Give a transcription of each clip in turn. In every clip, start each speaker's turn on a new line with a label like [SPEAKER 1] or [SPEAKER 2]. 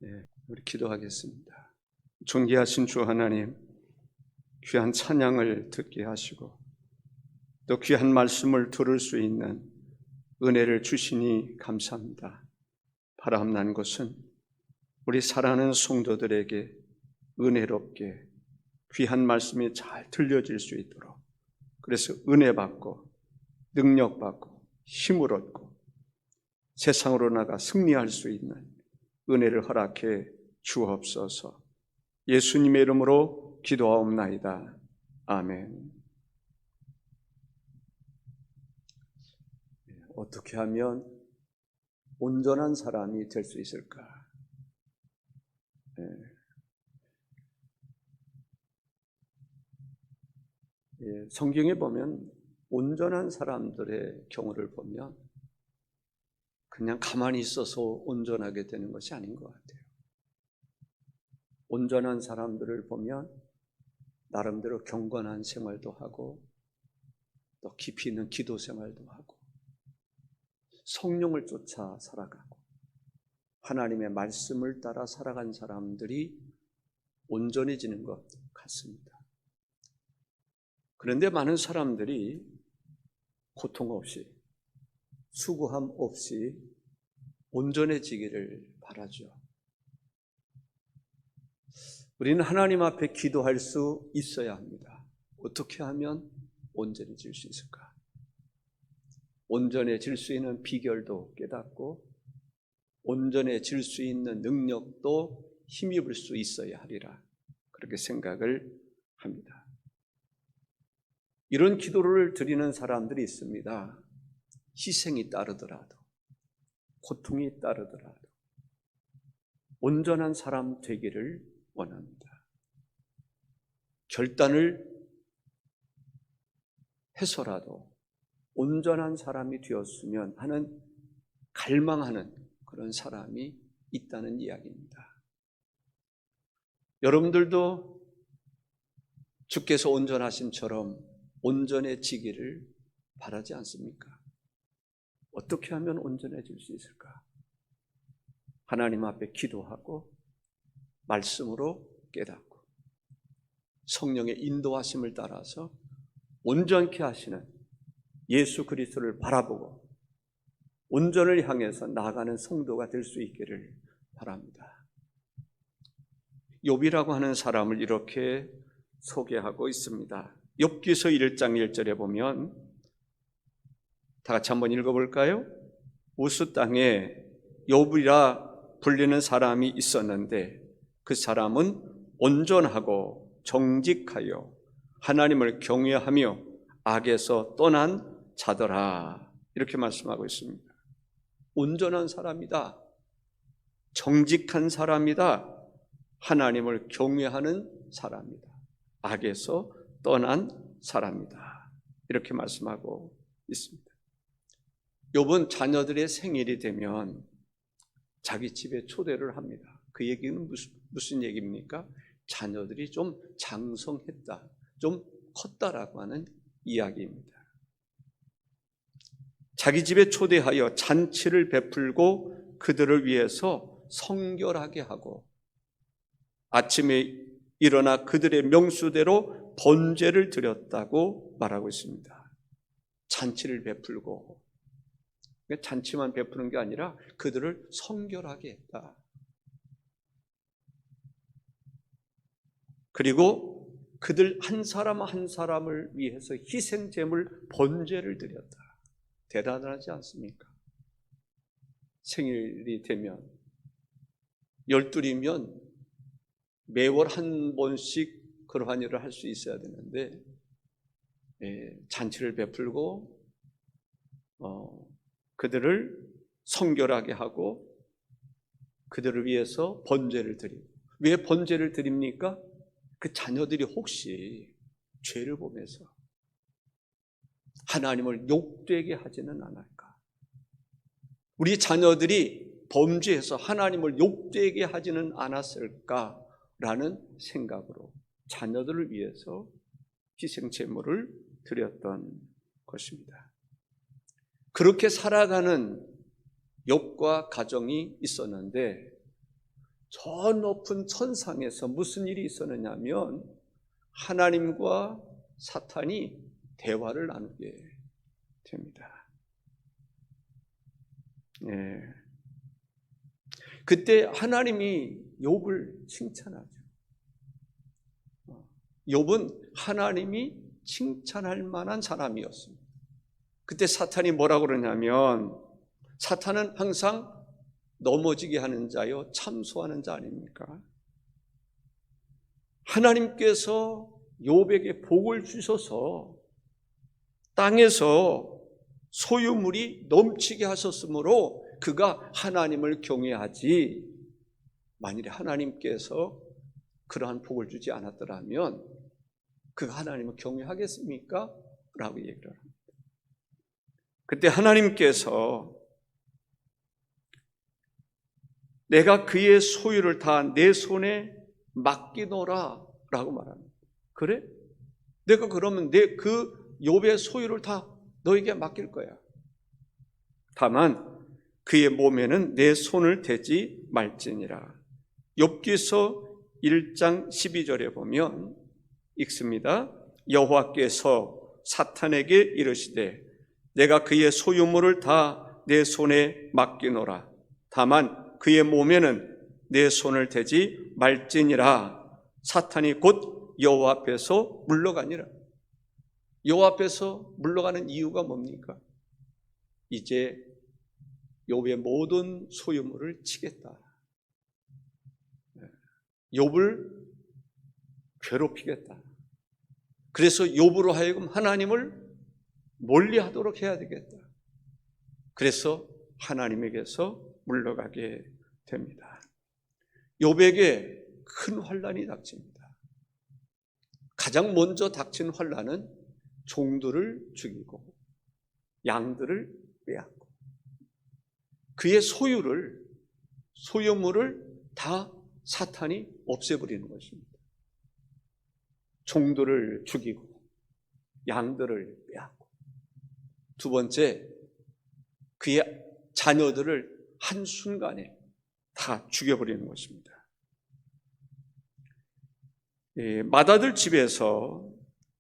[SPEAKER 1] 우리 기도하겠습니다. 존귀하신 주 하나님, 귀한 찬양을 듣게 하시고 또 귀한 말씀을 들을 수 있는 은혜를 주시니 감사합니다. 바람난 것은 우리 사랑하는 성도들에게 은혜롭게 귀한 말씀이 잘 들려질 수 있도록, 그래서 은혜 받고 능력 받고 힘을 얻고 세상으로 나가 승리할 수 있는 은혜를 허락해 주옵소서. 예수님의 이름으로 기도하옵나이다. 아멘. 어떻게 하면 온전한 사람이 될 수 있을까? 성경에 보면 온전한 사람들의 경우를 보면 그냥 가만히 있어서 온전하게 되는 것이 아닌 것 같아요. 온전한 사람들을 보면 나름대로 경건한 생활도 하고 또 깊이 있는 기도 생활도 하고 성령을 쫓아 살아가고 하나님의 말씀을 따라 살아간 사람들이 온전해지는 것 같습니다. 그런데 많은 사람들이 고통 없이 수고함 없이 온전해지기를 바라죠. 우리는 하나님 앞에 기도할 수 있어야 합니다. 어떻게 하면 온전해질 수 있을까? 온전해질 수 있는 비결도 깨닫고 온전해질 수 있는 능력도 힘입을 수 있어야 하리라, 그렇게 생각을 합니다. 이런 기도를 드리는 사람들이 있습니다. 희생이 따르더라도 고통이 따르더라도 온전한 사람 되기를 원합니다. 결단을 해서라도 온전한 사람이 되었으면 하는 갈망하는 그런 사람이 있다는 이야기입니다. 여러분들도 주께서 온전하심처럼 온전해지기를 바라지 않습니까? 어떻게 하면 온전해질 수 있을까? 하나님 앞에 기도하고 말씀으로 깨닫고 성령의 인도하심을 따라서 온전케 하시는 예수 그리스도를 바라보고 온전을 향해서 나아가는 성도가 될 수 있기를 바랍니다. 욥이라고 하는 사람을 이렇게 소개하고 있습니다. 욥기서 1장 1절에 보면, 다 같이 한번 읽어볼까요? 우스 땅에 욥이라 불리는 사람이 있었는데 그 사람은 온전하고 정직하여 하나님을 경외하며 악에서 떠난 자더라, 이렇게 말씀하고 있습니다. 온전한 사람이다, 정직한 사람이다, 하나님을 경외하는 사람이다, 악에서 떠난 사람이다, 이렇게 말씀하고 있습니다. 욥은 자녀들의 생일이 되면 자기 집에 초대를 합니다. 그 얘기는 무슨 얘기입니까? 자녀들이 좀 장성했다, 좀 컸다라고 하는 이야기입니다. 자기 집에 초대하여 잔치를 베풀고 그들을 위해서 성결하게 하고 아침에 일어나 그들의 명수대로 번제를 드렸다고 말하고 있습니다. 잔치를 베풀고, 잔치만 베푸는 게 아니라 그들을 성결하게 했다. 그리고 그들 한 사람 한 사람을 위해서 희생제물 번제를 드렸다. 대단하지 않습니까? 생일이 되면 12이면 매월 한 번씩 그러한 일을 할 수 있어야 되는데 잔치를 베풀고 그들을 성결하게 하고 그들을 위해서 번제를 드리고. 왜 번제를 드립니까? 그 자녀들이 혹시 죄를 보면서 하나님을 욕되게 하지는 않을까? 우리 자녀들이 범죄해서 하나님을 욕되게 하지는 않았을까라는 생각으로 자녀들을 위해서 희생제물을 드렸던 것입니다. 그렇게 살아가는 욥과 가정이 있었는데 저 높은 천상에서 무슨 일이 있었느냐 하면 하나님과 사탄이 대화를 나누게 됩니다. 예. 그때 하나님이 욥을 칭찬하죠. 욥은 하나님이 칭찬할 만한 사람이었습니다. 그때 사탄이 뭐라고 그러냐면, 사탄은 항상 넘어지게 하는 자요 참소하는 자 아닙니까? 하나님께서 욥에게 복을 주셔서 땅에서 소유물이 넘치게 하셨으므로 그가 하나님을 경외하지, 만일에 하나님께서 그러한 복을 주지 않았더라면 그가 하나님을 경외하겠습니까? 라고 얘기를 합니다. 그때 하나님께서 내가 그의 소유를 다 내 손에 맡기노라 라고 말합니다. 그래? 내가 그러면 그 욥의 소유를 다 너에게 맡길 거야. 다만 그의 몸에는 내 손을 대지 말지니라. 욥기서 1장 12절에 보면 읽습니다. 여호와께서 사탄에게 이르시되 내가 그의 소유물을 다 내 손에 맡기노라. 다만 그의 몸에는 내 손을 대지 말지니라. 사탄이 곧 여호와 앞에서 물러가니라. 여호와 앞에서 물러가는 이유가 뭡니까? 이제 욥의 모든 소유물을 치겠다. 욥을 괴롭히겠다. 그래서 욥으로 하여금 하나님을 멀리하도록 해야 되겠다. 그래서 하나님에게서 물러가게 됩니다. 욥에게 큰 환난이 닥칩니다. 가장 먼저 닥친 환난은 종들을 죽이고 양들을 빼앗고 그의 소유물을 다 사탄이 없애버리는 것입니다. 종들을 죽이고 양들을 빼앗고, 두 번째, 그의 자녀들을 한순간에 다 죽여버리는 것입니다. 맏아들 집에서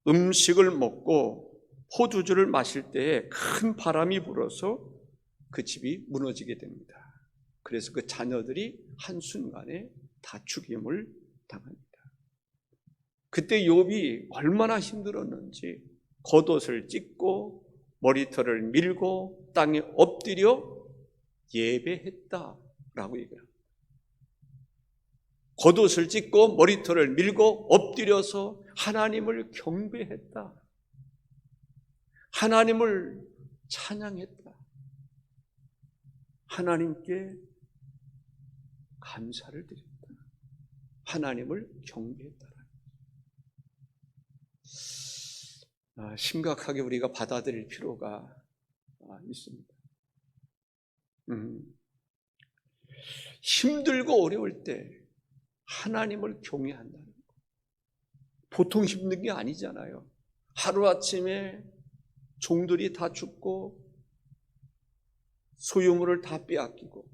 [SPEAKER 1] 음식을 먹고 포도주를 마실 때에 큰 바람이 불어서 그 집이 무너지게 됩니다. 그래서 그 자녀들이 한순간에 다 죽임을 당합니다. 그때 욥이 얼마나 힘들었는지 겉옷을 찢고 머리털을 밀고 땅에 엎드려 예배했다라고 얘기합니다. 겉옷을 찢고 머리털을 밀고 엎드려서 하나님을 경배했다. 하나님을 찬양했다. 하나님께 감사를 드렸다. 하나님을 경배했다. 심각하게 우리가 받아들일 필요가 있습니다. 힘들고 어려울 때 하나님을 경외한다는 것, 보통 힘든 게 아니잖아요. 하루아침에 종들이 다 죽고 소유물을 다 빼앗기고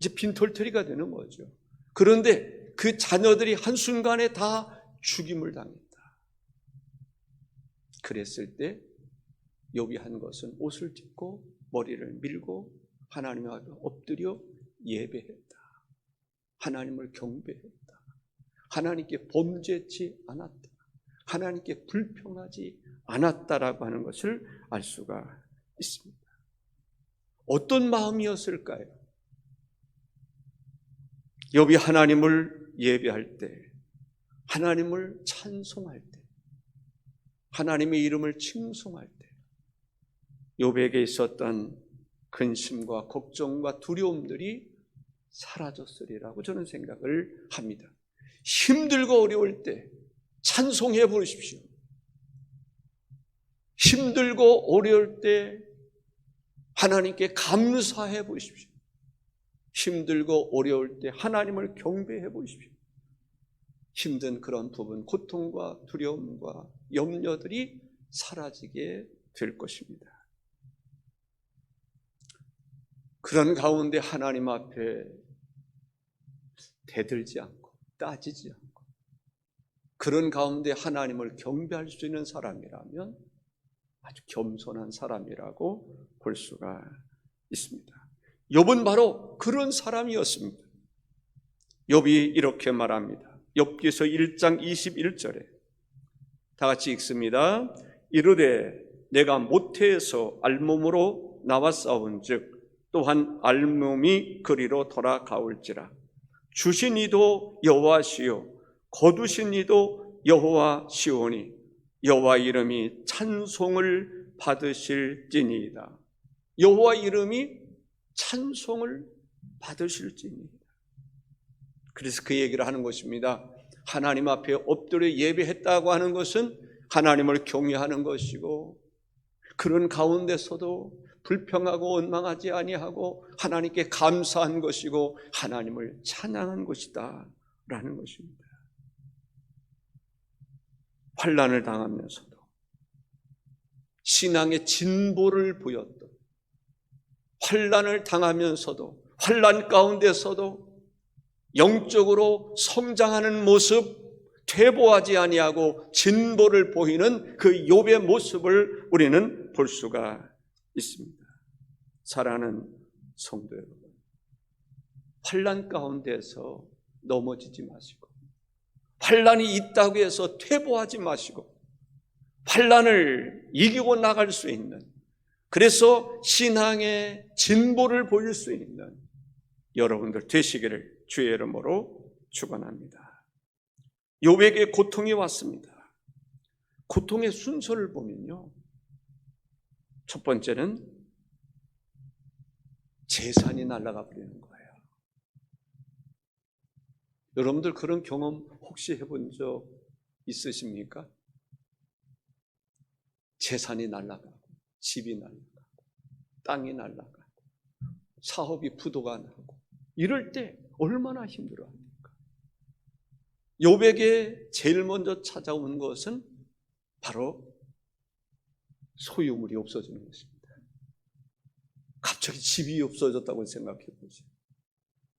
[SPEAKER 1] 이제 빈털터리가 되는 거죠. 그런데 그 자녀들이 한순간에 다 죽임을 당했다. 그랬을 때 욥이 한 것은 옷을 찢고 머리를 밀고 하나님 앞에 엎드려 예배했다. 하나님을 경배했다. 하나님께 범죄치 않았다. 하나님께 불평하지 않았다라고 하는 것을 알 수가 있습니다. 어떤 마음이었을까요? 욥이 하나님을 예배할 때, 하나님을 찬송할 때, 하나님의 이름을 칭송할 때 욥에게 있었던 근심과 걱정과 두려움들이 사라졌으리라고 저는 생각을 합니다. 힘들고 어려울 때 찬송해 보십시오. 힘들고 어려울 때 하나님께 감사해 보십시오. 힘들고 어려울 때 하나님을 경배해 보십시오. 힘든 그런 부분, 고통과 두려움과 염려들이 사라지게 될 것입니다. 그런 가운데 하나님 앞에 대들지 않고 따지지 않고 그런 가운데 하나님을 경배할 수 있는 사람이라면 아주 겸손한 사람이라고 볼 수가 있습니다. 욥은 바로 그런 사람이었습니다. 욥이 이렇게 말합니다. 욥기서 1장 21절에 다 같이 읽습니다. 이르되 내가 모태에서 알몸으로 나왔사온즉 또한 알몸이 그리로 돌아가올지라. 주신 이도 여호와시요 거두신 이도 여호와시오니 여호와 이름이 찬송을 받으실지니이다. 여호와 이름이 찬송을 받으실지니이다. 그래서 그 얘기를 하는 것입니다. 하나님 앞에 엎드려 예배했다고 하는 것은 하나님을 경외하는 것이고 그런 가운데서도 불평하고 원망하지 아니하고 하나님께 감사한 것이고 하나님을 찬양한 것이다 라는 것입니다. 환난을 당하면서도 신앙의 진보를 보였던, 환난을 당하면서도 환난 가운데서도 영적으로 성장하는 모습, 퇴보하지 아니하고 진보를 보이는 그 욥의 모습을 우리는 볼 수가 있습니다. 사랑하는 성도 여러분, 환난 가운데서 넘어지지 마시고 환난이 있다고 해서 퇴보하지 마시고 환난을 이기고 나갈 수 있는, 그래서 신앙의 진보를 보일 수 있는 여러분들 되시기를 주의 이름으로 축원합니다. 욥에게 고통이 왔습니다. 고통의 순서를 보면요, 첫 번째는 재산이 날아가 버리는 거예요. 여러분들 그런 경험 혹시 해본 적 있으십니까? 재산이 날아가고 집이 날아가고 땅이 날아가고 사업이 부도가 나고 이럴 때 얼마나 힘들어합니까? 욥에게 제일 먼저 찾아오는 것은 바로 소유물이 없어지는 것입니다. 갑자기 집이 없어졌다고 생각해 보세요.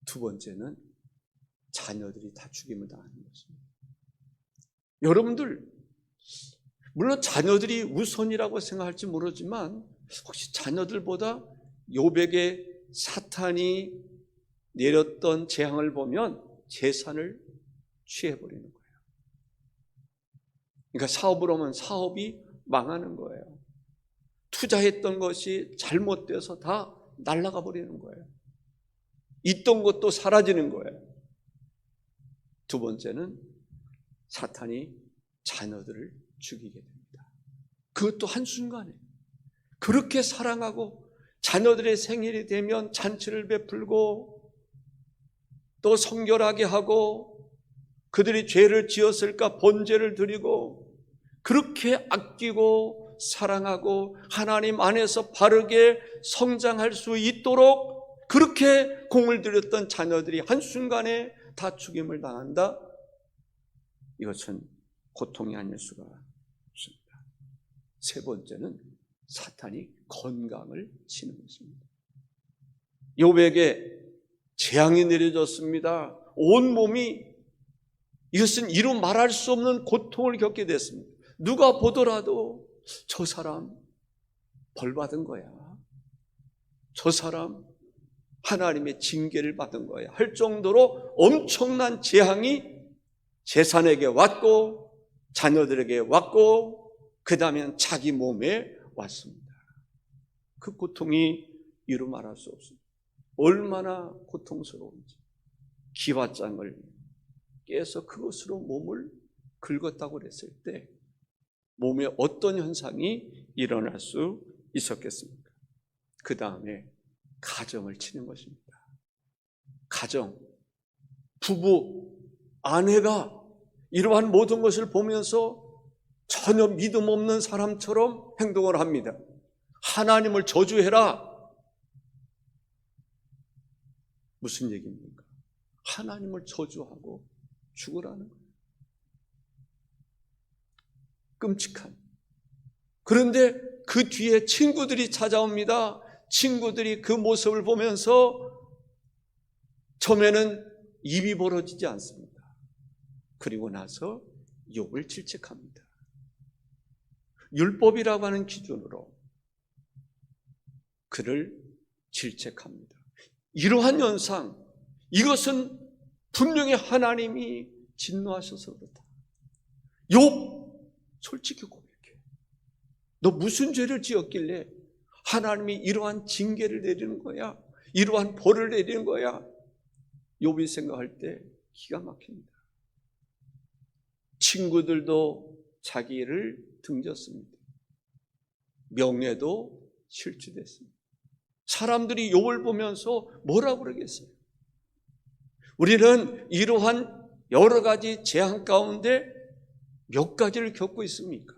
[SPEAKER 1] 두 번째는 자녀들이 다 죽임을 당하는 것입니다. 여러분들 물론 자녀들이 우선이라고 생각할지 모르지만 혹시 자녀들보다 욥에게 사탄이 내렸던 재앙을 보면 재산을 취해버리는 거예요. 그러니까 사업을 하면 사업이 망하는 거예요. 투자했던 것이 잘못돼서 다 날아가 버리는 거예요. 있던 것도 사라지는 거예요. 두 번째는 사탄이 자녀들을 죽이게 됩니다. 그것도 한순간에. 그렇게 사랑하고 자녀들의 생일이 되면 잔치를 베풀고 또 성결하게 하고 그들이 죄를 지었을까 번제를 드리고 그렇게 아끼고 사랑하고 하나님 안에서 바르게 성장할 수 있도록 그렇게 공을 들였던 자녀들이 한순간에 다 죽임을 당한다? 이것은 고통이 아닐 수가 없습니다. 세 번째는 사탄이 건강을 치는 것입니다. 욥에게 재앙이 내려졌습니다. 온 몸이, 이것은 이루 말할 수 없는 고통을 겪게 됐습니다. 누가 보더라도 저 사람 벌 받은 거야, 저 사람 하나님의 징계를 받은 거야 할 정도로 엄청난 재앙이 재산에게 왔고 자녀들에게 왔고 그 다음엔 자기 몸에 왔습니다. 그 고통이 이루 말할 수 없습니다. 얼마나 고통스러운지. 기와장을 깨서 그것으로 몸을 긁었다고 그랬을 때 몸에 어떤 현상이 일어날 수 있었겠습니까? 그 다음에 가정을 치는 것입니다. 가정, 부부, 아내가 이러한 모든 것을 보면서 전혀 믿음 없는 사람처럼 행동을 합니다. 하나님을 저주해라. 무슨 얘기입니까? 하나님을 저주하고 죽으라는 거예요. 끔찍한. 그런데 그 뒤에 친구들이 찾아옵니다. 친구들이 그 모습을 보면서 처음에는 입이 벌어지지 않습니다. 그리고 나서 욥을 질책합니다. 율법이라고 하는 기준으로 그를 질책합니다. 이러한 현상, 이것은 분명히 하나님이 진노하셔서 그렇다. 욥, 솔직히 고백해. 너 무슨 죄를 지었길래 하나님이 이러한 징계를 내리는 거야? 이러한 벌을 내리는 거야? 욥이 생각할 때 기가 막힙니다. 친구들도 자기를 등졌습니다. 명예도 실추됐습니다. 사람들이 욥을 보면서 뭐라고 그러겠어요? 우리는 이러한 여러 가지 재앙 가운데 몇 가지를 겪고 있습니까?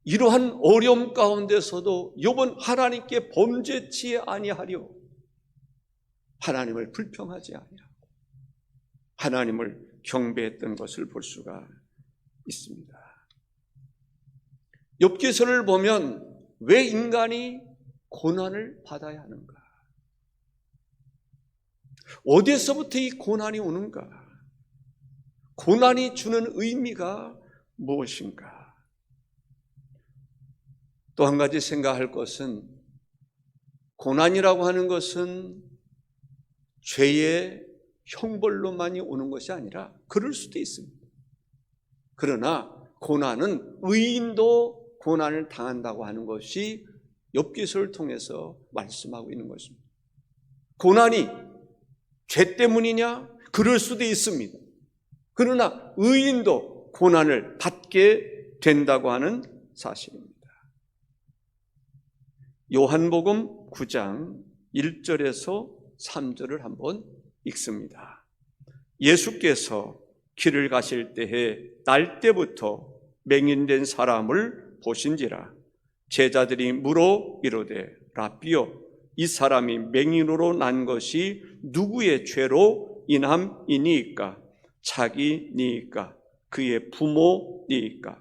[SPEAKER 1] 이러한 어려움 가운데서도 욥은 하나님께 범죄치 아니하려 하나님을 불평하지 아니하고 하나님을 경배했던 것을 볼 수가 있습니다. 욥기서를 보면 왜 인간이 고난을 받아야 하는가? 어디서부터 이 고난이 오는가? 고난이 주는 의미가 무엇인가? 또 한 가지 생각할 것은 고난이라고 하는 것은 죄의 형벌로만이 오는 것이 아니라 그럴 수도 있습니다. 그러나 고난은 의인도 고난을 당한다고 하는 것이 욥기서를 통해서 말씀하고 있는 것입니다. 고난이 죄 때문이냐? 그럴 수도 있습니다. 그러나 의인도 고난을 받게 된다고 하는 사실입니다. 요한복음 9장 1절에서 3절을 한번 읽습니다. 예수께서 길을 가실 때에 날 때부터 맹인된 사람을 보신지라. 제자들이 물어 이르되 라삐여, 이 사람이 맹인으로 난 것이 누구의 죄로 인함이니이까? 자기니이까? 그의 부모니이까?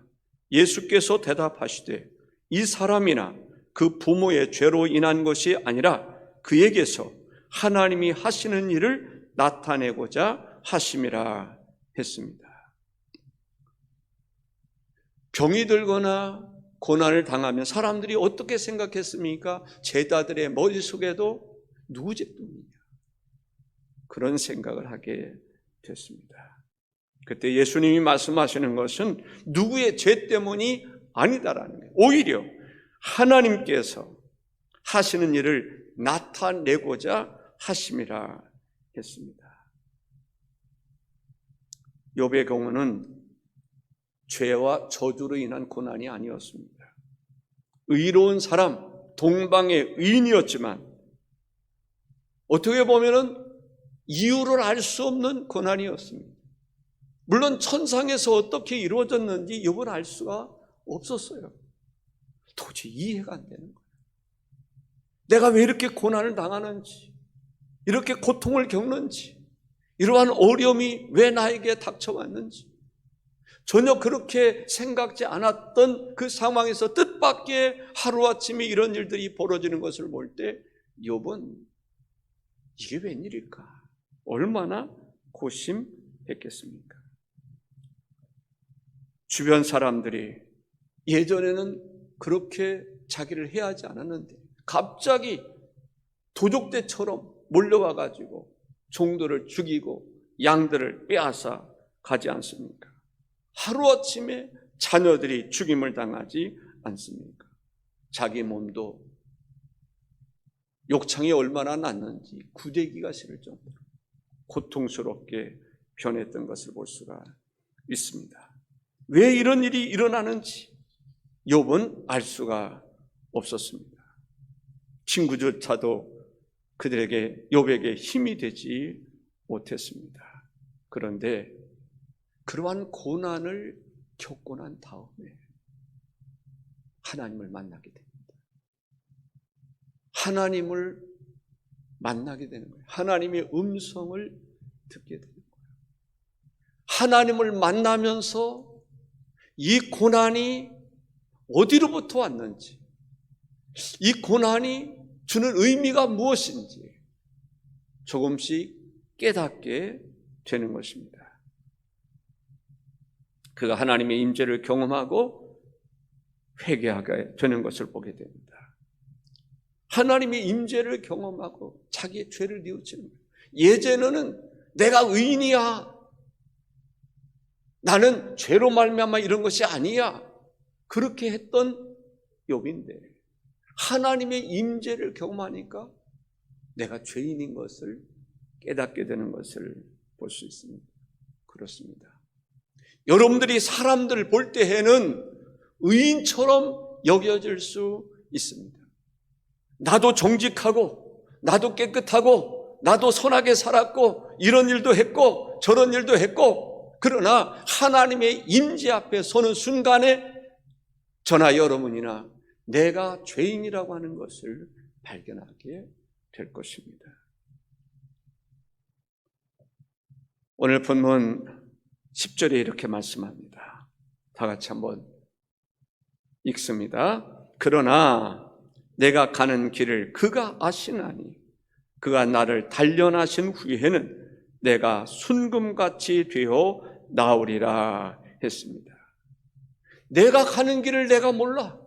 [SPEAKER 1] 예수께서 대답하시되 이 사람이나 그 부모의 죄로 인한 것이 아니라 그에게서 하나님이 하시는 일을 나타내고자 하심이라 했습니다. 병이 들거나 고난을 당하면 사람들이 어떻게 생각했습니까? 제자들의 머릿속에도 누구 죄 때문이냐? 그런 생각을 하게 됐습니다. 그때 예수님이 말씀하시는 것은 누구의 죄 때문이 아니다라는 거예요. 오히려 하나님께서 하시는 일을 나타내고자 하심이라 했습니다. 욥의 경우는 죄와 저주로 인한 고난이 아니었습니다. 의로운 사람, 동방의 의인이었지만 어떻게 보면은 이유를 알 수 없는 고난이었습니다. 물론 천상에서 어떻게 이루어졌는지 욥은 알 수가 없었어요. 도저히 이해가 안 되는 거예요. 내가 왜 이렇게 고난을 당하는지, 이렇게 고통을 겪는지, 이러한 어려움이 왜 나에게 닥쳐왔는지 전혀 그렇게 생각지 않았던 그 상황에서 뜻밖의 하루아침에 이런 일들이 벌어지는 것을 볼 때 욥은 이게 웬일일까? 얼마나 고심했겠습니까? 주변 사람들이 예전에는 그렇게 자기를 해하지 않았는데 갑자기 도적대처럼 몰려와가지고 종들을 죽이고 양들을 빼앗아 가지 않습니까? 하루아침에 자녀들이 죽임을 당하지 않습니까? 자기 몸도 욕창이 얼마나 났는지 구대기가 싫을 정도로 고통스럽게 변했던 것을 볼 수가 있습니다. 왜 이런 일이 일어나는지 욥은 알 수가 없었습니다. 친구조차도 그들에게 욥에게 힘이 되지 못했습니다. 그런데 그러한 고난을 겪고 난 다음에 하나님을 만나게 됩니다. 하나님을 만나게 되는 거예요. 하나님의 음성을 듣게 되는 거예요. 하나님을 만나면서 이 고난이 어디로부터 왔는지, 이 고난이 주는 의미가 무엇인지 조금씩 깨닫게 되는 것입니다. 그가 하나님의 임재를 경험하고 회개하게 되는 것을 보게 됩니다. 하나님의 임재를 경험하고 자기의 죄를 뉘우치는 거예요. 예전에는 내가 의인이야, 나는 죄로 말미암아 이런 것이 아니야, 그렇게 했던 욥인데 하나님의 임재를 경험하니까 내가 죄인인 것을 깨닫게 되는 것을 볼 수 있습니다. 그렇습니다. 여러분들이 사람들 볼 때에는 의인처럼 여겨질 수 있습니다. 나도 정직하고 나도 깨끗하고 나도 선하게 살았고 이런 일도 했고 저런 일도 했고, 그러나 하나님의 임재 앞에 서는 순간에 저나 여러분이나 내가 죄인이라고 하는 것을 발견하게 될 것입니다. 오늘 본문 10절에 이렇게 말씀합니다. 다 같이 한번 읽습니다. 그러나 내가 가는 길을 그가 아시나니 그가 나를 단련하신 후에는 내가 순금같이 되어 나오리라 했습니다. 내가 가는 길을 내가 몰라.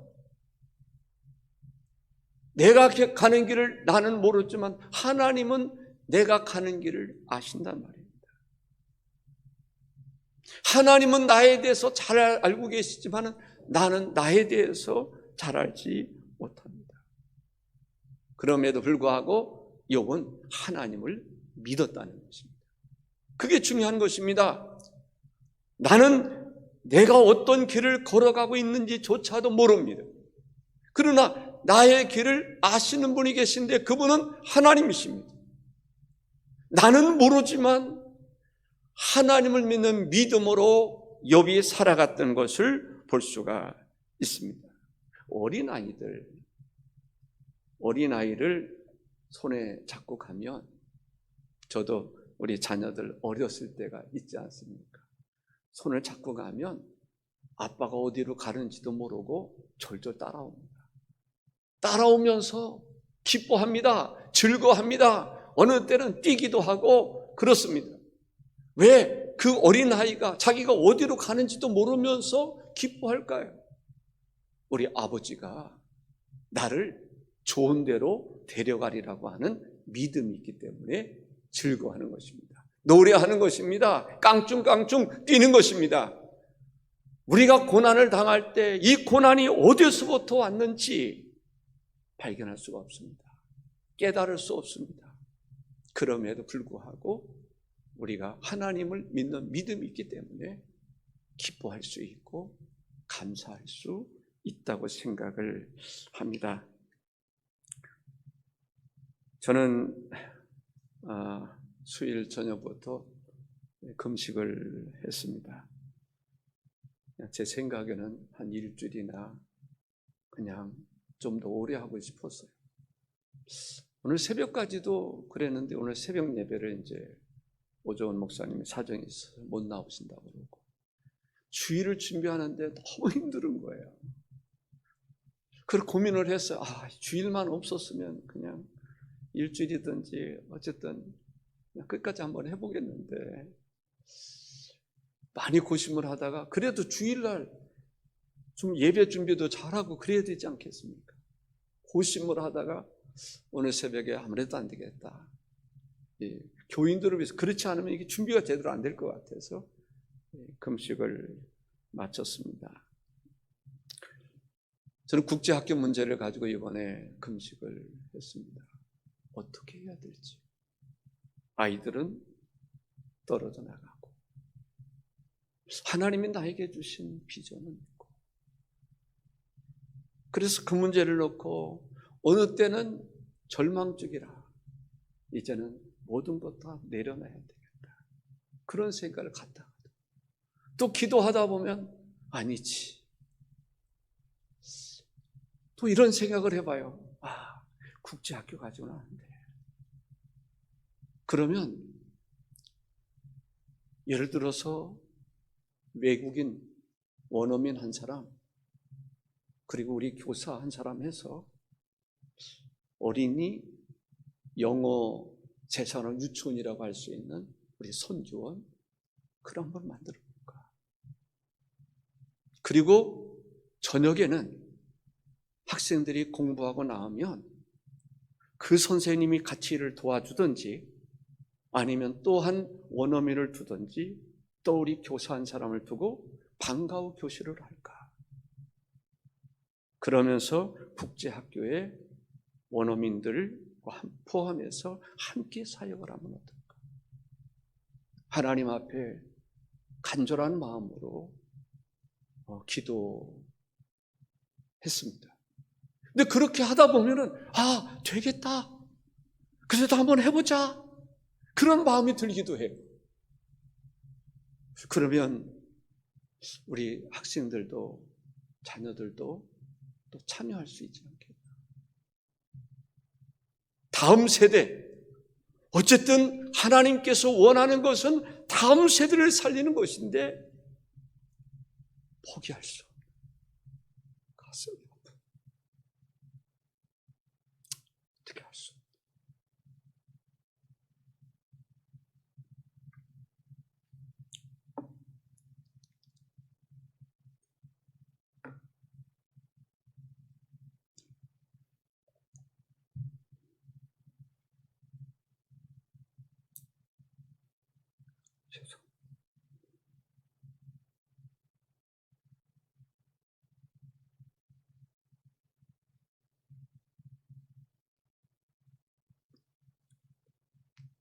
[SPEAKER 1] 내가 가는 길을 나는 모르지만 하나님은 내가 가는 길을 아신단 말입니다. 하나님은 나에 대해서 잘 알고 계시지만 나는 나에 대해서 잘 알지 못합니다. 그럼에도 불구하고 욥은 하나님을 믿었다는 것입니다. 그게 중요한 것입니다. 나는 내가 어떤 길을 걸어가고 있는지조차도 모릅니다. 그러나 나의 길을 아시는 분이 계신데 그분은 하나님이십니다. 나는 모르지만 하나님을 믿는 믿음으로 욥이 살아갔던 것을 볼 수가 있습니다. 어린아이를 손에 잡고 가면, 저도 우리 자녀들 어렸을 때가 있지 않습니까? 손을 잡고 가면 아빠가 어디로 가는지도 모르고 졸졸 따라옵니다. 따라오면서 기뻐합니다. 즐거워합니다. 어느 때는 뛰기도 하고 그렇습니다. 왜 그 어린아이가 자기가 어디로 가는지도 모르면서 기뻐할까요? 우리 아버지가 나를 좋은 데로 데려가리라고 하는 믿음이 있기 때문에 즐거워하는 것입니다. 노래하는 것입니다. 깡충깡충 뛰는 것입니다. 우리가 고난을 당할 때 이 고난이 어디서부터 왔는지 발견할 수가 없습니다. 깨달을 수 없습니다. 그럼에도 불구하고 우리가 하나님을 믿는 믿음이 있기 때문에 기뻐할 수 있고 감사할 수 있다고 생각을 합니다. 저는 수요일 저녁부터 금식을 했습니다. 제 생각에는 한 일주일이나 그냥 좀 더 오래 하고 싶었어요. 오늘 새벽까지도 그랬는데 오늘 새벽 예배를 이제 오정원 목사님이 사정이 있어서 못 나오신다고 그러고 주일을 준비하는데 너무 힘든 거예요. 그래서 고민을 했어요. 주일만 없었으면 그냥 일주일이든지 어쨌든 그냥 끝까지 한번 해보겠는데, 많이 고심을 하다가 그래도 주일날 좀 예배 준비도 잘하고 그래야 되지 않겠습니까? 고심을 하다가 오늘 새벽에 아무래도 안 되겠다. 교인들을 위해서, 그렇지 않으면 이게 준비가 제대로 안 될 것 같아서 금식을 마쳤습니다. 저는 국제학교 문제를 가지고 이번에 금식을 했습니다. 어떻게 해야 될지. 아이들은 떨어져 나가고 하나님이 나에게 주신 비전은 있고, 그래서 그 문제를 놓고 어느 때는 절망적이라 이제는 모든 것 다 내려놔야 되겠다, 그런 생각을 갖다가 또 기도하다 보면 아니지, 또 이런 생각을 해봐요. 국제학교 가지고는 안 돼. 그러면 예를 들어서 외국인 원어민 한 사람 그리고 우리 교사 한 사람 해서 어린이 영어 제사는 유치원이라고 할 수 있는 우리 선교원 그런 걸 만들어 볼까. 그리고 저녁에는 학생들이 공부하고 나오면 그 선생님이 같이 일을 도와주든지 아니면 또 한 원어민을 두든지 또 우리 교사 한 사람을 두고 방과 후 교실을 할까. 그러면서 국제학교에 원어민들을 포함해서 함께 사역을 하면 어떨까? 하나님 앞에 간절한 마음으로 기도했습니다. 근데 그렇게 하다 보면은 되겠다. 그래도 한번 해보자. 그런 마음이 들기도 해요. 그러면 우리 학생들도 자녀들도 또 참여할 수 있지 않겠나. 다음 세대, 어쨌든 하나님께서 원하는 것은 다음 세대를 살리는 것인데 포기할 수 없는 가슴이 아픈. 어떻게 할 수 없는.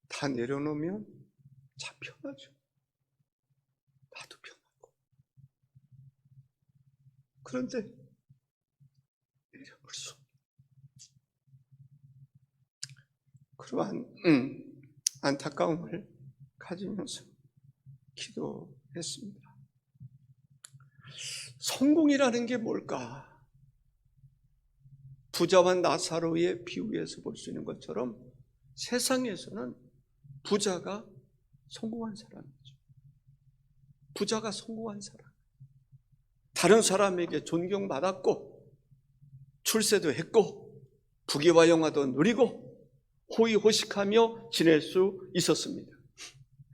[SPEAKER 1] 다 내려놓으면 참 편하죠. 나도 편하고. 그런데 내려놓을 수 없는 그러한 안타까움을 가지면서 기도했습니다. 성공이라는 게 뭘까? 부자와 나사로의 비유에서 볼 수 있는 것처럼 세상에서는 부자가 성공한 사람이죠. 부자가 성공한 사람. 다른 사람에게 존경받았고 출세도 했고 부귀와 영화도 누리고 호의호식하며 지낼 수 있었습니다.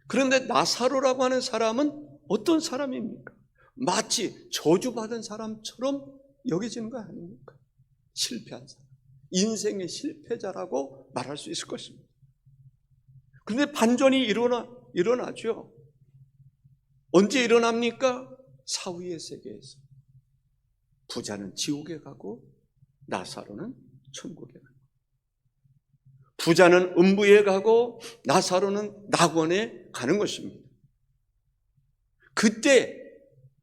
[SPEAKER 1] 그런데 나사로라고 하는 사람은 어떤 사람입니까? 마치 저주받은 사람처럼 여겨지는 거 아닙니까? 실패한 사람, 인생의 실패자라고 말할 수 있을 것입니다. 그런데 반전이 일어나죠. 언제 일어납니까? 사후의 세계에서 부자는 지옥에 가고 나사로는 천국에 가고, 부자는 음부에 가고 나사로는 낙원에 가는 것입니다. 그때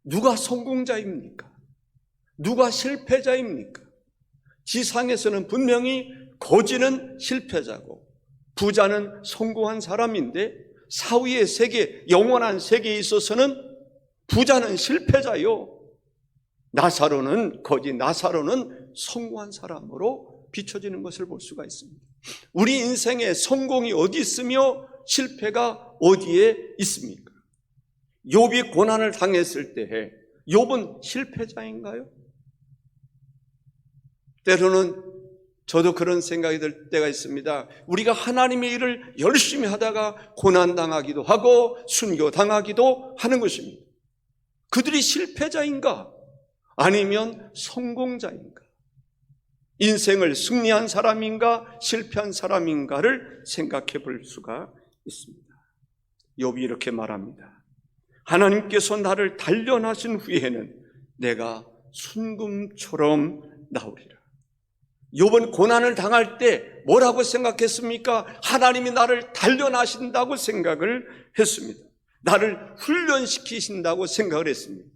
[SPEAKER 1] 누가 성공자입니까? 누가 실패자입니까? 지상에서는 분명히 거지는 실패자고 부자는 성공한 사람인데 사후의 세계, 영원한 세계에 있어서는 부자는 실패자요, 나사로는 거지, 나사로는 성공한 사람으로 비춰지는 것을 볼 수가 있습니다. 우리 인생에 성공이 어디 있으며 실패가 어디에 있습니까? 욥이 고난을 당했을 때에 욥은 실패자인가요? 때로는 저도 그런 생각이 들 때가 있습니다. 우리가 하나님의 일을 열심히 하다가 고난당하기도 하고 순교당하기도 하는 것입니다. 그들이 실패자인가? 아니면 성공자인가? 인생을 승리한 사람인가 실패한 사람인가를 생각해 볼 수가 있습니다. 욥이 이렇게 말합니다. 하나님께서 나를 단련하신 후에는 내가 순금처럼 나오리라. 욥은 고난을 당할 때 뭐라고 생각했습니까? 하나님이 나를 단련하신다고 생각을 했습니다. 나를 훈련시키신다고 생각을 했습니다.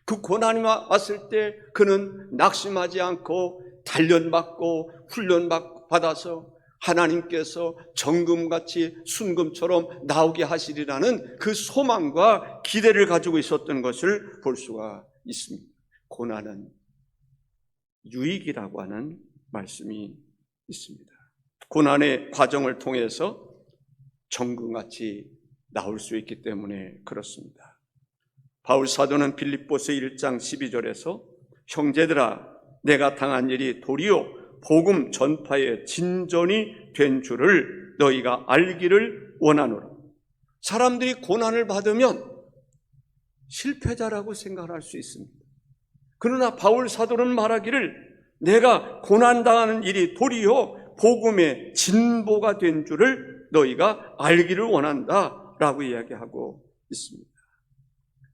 [SPEAKER 1] 그 고난이 왔을 때 그는 낙심하지 않고 단련받고 훈련받아서 하나님께서 정금같이 순금처럼 나오게 하시리라는 그 소망과 기대를 가지고 있었던 것을 볼 수가 있습니다. 고난은 유익이라고 하는 말씀이 있습니다. 고난의 과정을 통해서 정금같이 나올 수 있기 때문에 그렇습니다. 바울 사도는 빌립보서 1장 12절에서 형제들아 내가 당한 일이 도리어 복음 전파의 진전이 된 줄을 너희가 알기를 원하노라. 사람들이 고난을 받으면 실패자라고 생각할 수 있습니다. 그러나 바울 사도는 말하기를 내가 고난당하는 일이 도리어 복음의 진보가 된 줄을 너희가 알기를 원한다 라고 이야기하고 있습니다.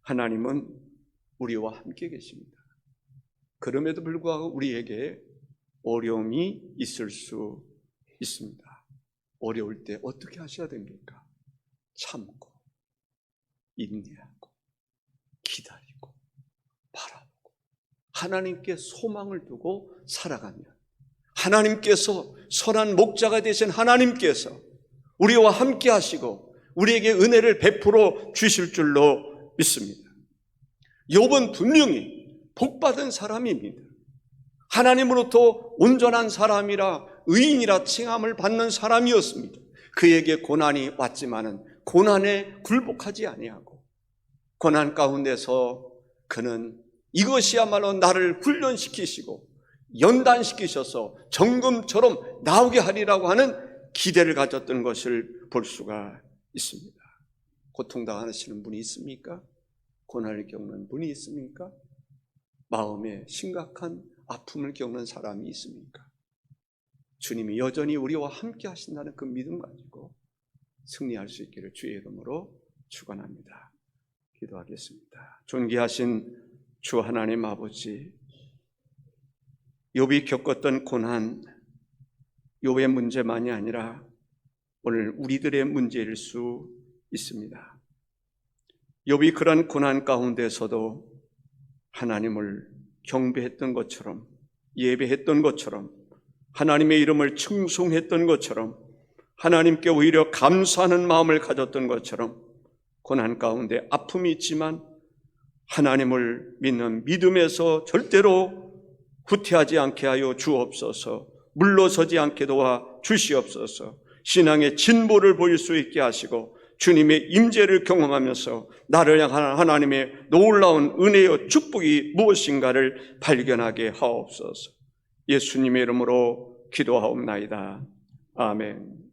[SPEAKER 1] 하나님은 우리와 함께 계십니다. 그럼에도 불구하고 우리에게 어려움이 있을 수 있습니다. 어려울 때 어떻게 하셔야 됩니까? 참고, 인내하고, 기다리고, 바라보고, 하나님께 소망을 두고 살아가면 하나님께서 선한 목자가 되신 하나님께서 우리와 함께 하시고 우리에게 은혜를 베풀어 주실 줄로 믿습니다. 욥은 분명히 복받은 사람입니다. 하나님으로부터 온전한 사람이라 의인이라 칭함을 받는 사람이었습니다. 그에게 고난이 왔지만은 고난에 굴복하지 아니하고 고난 가운데서 그는 이것이야말로 나를 훈련시키시고 연단시키셔서 정금처럼 나오게 하리라고 하는 기대를 가졌던 것을 볼 수가 있습니다. 고통당하시는 분이 있습니까? 고난을 겪는 분이 있습니까? 마음에 심각한 아픔을 겪는 사람이 있습니까? 주님이 여전히 우리와 함께 하신다는 그 믿음 가지고 승리할 수 있기를 주의 이름으로 축원합니다. 기도하겠습니다. 존귀하신 주 하나님 아버지, 욥이 겪었던 고난, 욥의 문제만이 아니라 오늘 우리들의 문제일 수 있습니다. 욥이 그런 고난 가운데서도 하나님을 경배했던 것처럼, 예배했던 것처럼, 하나님의 이름을稱颂했던 것처럼, 하나님께 오히려 감사하는 마음을 가졌던 것처럼 고난 가운데 아픔이 있지만 하나님을 믿는 믿음에서 절대로 후퇴하지 않게 하여 주옵소서. 물러서지 않게 도와 주시옵소서. 신앙의 진보를 보일 수 있게 하시고 주님의 임재를 경험하면서 나를 향한 하나님의 놀라운 은혜와 축복이 무엇인가를 발견하게 하옵소서. 예수님의 이름으로 기도하옵나이다. 아멘.